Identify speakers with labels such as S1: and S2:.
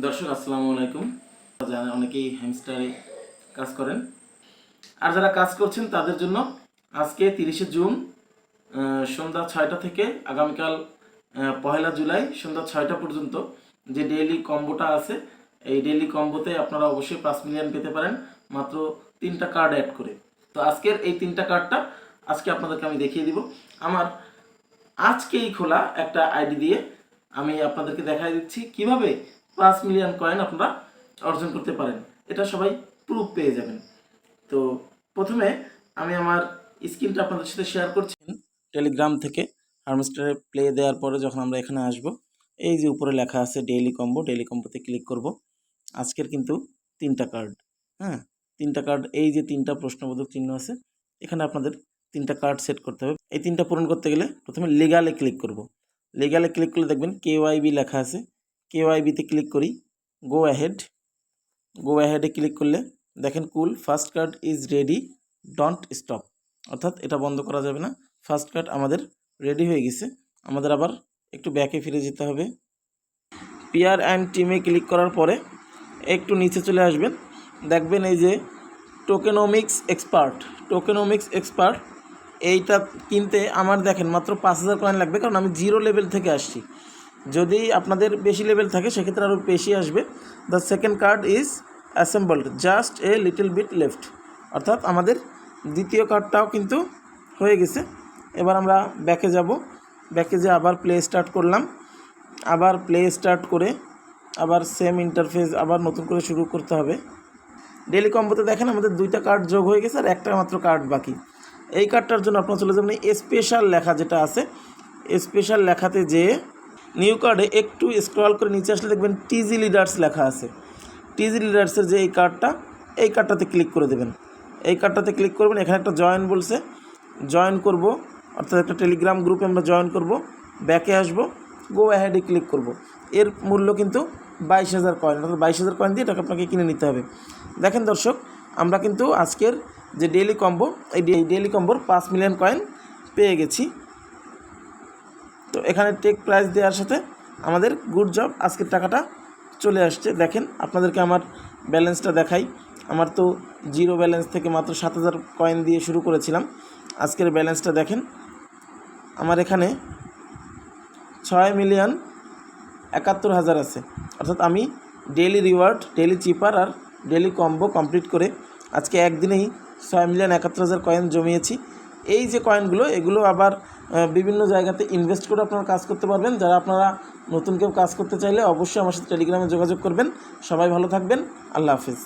S1: দর্শক আসসালামু আলাইকুম। জানেন অনেকেই হ্যামস্টারে কাজ করেন, আর যারা কাজ করছেন তাদের জন্য আজকে 30শে জুন সন্ধ্যা 6টা থেকে আগামীকাল 1লা জুলাই সন্ধ্যা 6টা পর্যন্ত যে ডেইলি কম্বোটা আছে, এই ডেইলি কম্বোতে আপনারা অবশ্যই 5 মিলিয়ন পেতে পারেন মাত্র 3টা কার্ড অ্যাড করে। তো আজকের এই 3টা কার্ডটা আজকে আপনাদেরকে আমি দেখিয়ে দিব। আমার আজকেই খোলা একটা আইডি দিয়ে আমি আপনাদেরকে দেখাই দিচ্ছি কিভাবে 5 মিলিয়ন কয়েন আপনারা অর্জন করতে পারেন। এটা সবাই প্রুফ পেয়ে যাবেন। তো প্রথমে আমি আমার স্ক্রিনটা আপনাদের সাথে শেয়ার করছি টেলিগ্রাম থেকে। হারভেস্টারে প্লে দেওয়ার পরে যখন আমরা এখানে আসব, এই যে উপরে লেখা আছে ডেইলি কম্বো, ডেইলি কম্বোতে ক্লিক করব। আজকের কিন্তু 3টা কার্ড, হ্যাঁ 3টা কার্ড, এই যে 3টা প্রশ্নবোধক চিহ্ন আছে, এখানে আপনাদের 3টা কার্ড সেট করতে হবে। এই 3টা পূরণ করতে গেলে প্রথমে লিগালে ক্লিক করব। লিগালে ক্লিক করলে দেখবেন KYB লেখা আছে, KYBতে ক্লিক করি। গো অ্যাহেডে ক্লিক করলে দেখেন cool first card is ready, don't stop, অর্থাৎ এটা বন্ধ করা যাবে না। ফার্স্ট কার্ড আমাদের রেডি হয়ে গেছে। আমাদের আবার একটু ব্যাকে ফিরে যেতে হবে। পিয়ার অ্যান্ড টিমে ক্লিক করার পরে একটু নিচে চলে আসবেন, দেখবেন এই যে টোকেনোমিক্স এক্সপার্ট, এইটা কিনতে আমার দেখেন মাত্র 5000 কয়েন লাগবে, কারণ আমি 0 লেভেল থেকে আসছি। যদি আপনাদের বেশি লেভেল থাকে সেক্ষেত্রে আরও বেশি আসবে। The second card is assembled, just a little bit left, অর্থাৎ আমাদের দ্বিতীয় কার্ডটাও কিন্তু হয়ে গেছে। এবার আমরা ব্যাকে যাব, ব্যাকে যে আবার প্লে স্টার্ট করলাম, আবার প্লে স্টার্ট করে আবার সেম ইন্টারফেস আবার নতুন করে শুরু করতে হবে। ডেইলি কম্বোতে দেখেন আমাদের 2টা কার্ড যোগ হয়ে গেছে আর একটা মাত্র কার্ড বাকি। এই কার্ডটার জন্য আপনারা চলে যাবেন স্পেশাল লেখা যেটা আছে, স্পেশাল লেখাতে যে নিউ কার্ডে একটু স্ক্রল করে নিচে আসলে দেখবেন টিজি লিডার্স লেখা আছে। টিজি লিডার্সের যে এই কার্ডটাতে ক্লিক করে দেবেন। এই কার্ডটাতে ক্লিক করবেন, এখানে একটা জয়েন বলছে, জয়েন করব, অর্থাৎ একটা টেলিগ্রাম গ্রুপে আমরা জয়েন করব। ব্যাকে আসব, গো অ্যাহেডে ক্লিক করব। এর মূল্য কিন্তু 22000 কয়েন, অর্থাৎ 22000 কয়েন দিয়ে এটাকে আপনাকে কিনে নিতে হবে। দেখেন দর্শক, আমরা কিন্তু আজকের যে ডেইলি কম্বো, এই ডেইলি কম্বোর 5 মিলিয়ন কয়েন পেয়ে গেছি। তো এখানে টেক প্রাইস দেওয়ার সাথে আমাদের গুড জব, আজকের টাকাটা চলে আসছে। দেখেন আপনাদেরকে আমার ব্যালেন্সটা দেখাই। আমার তো 0 ব্যালেন্স থেকে মাত্র 7000 কয়েন দিয়ে শুরু করেছিলাম। আজকের ব্যালেন্সটা দেখেন, আমার এখানে 6,71,000 আছে। অর্থাৎ আমি ডেইলি রিওয়ার্ড, ডেইলি চিপার আর ডেইলি কম্বো কমপ্লিট করে আজকে একদিনেই 6,71,000 কয়েন জমিয়েছি। এই যে কয়েনগুলো, এগুলো আবার বিভিন্ন জায়গাতে ইনভেস্ট করে আপনারা কাজ করতে পারবেন। যারা আপনারা নতুন কেউ কাজ করতে চাইলে অবশ্যই আমার সাথে টেলিগ্রামে যোগাযোগ করবেন। সবাই ভালো থাকবেন, আল্লাহ হাফিজ।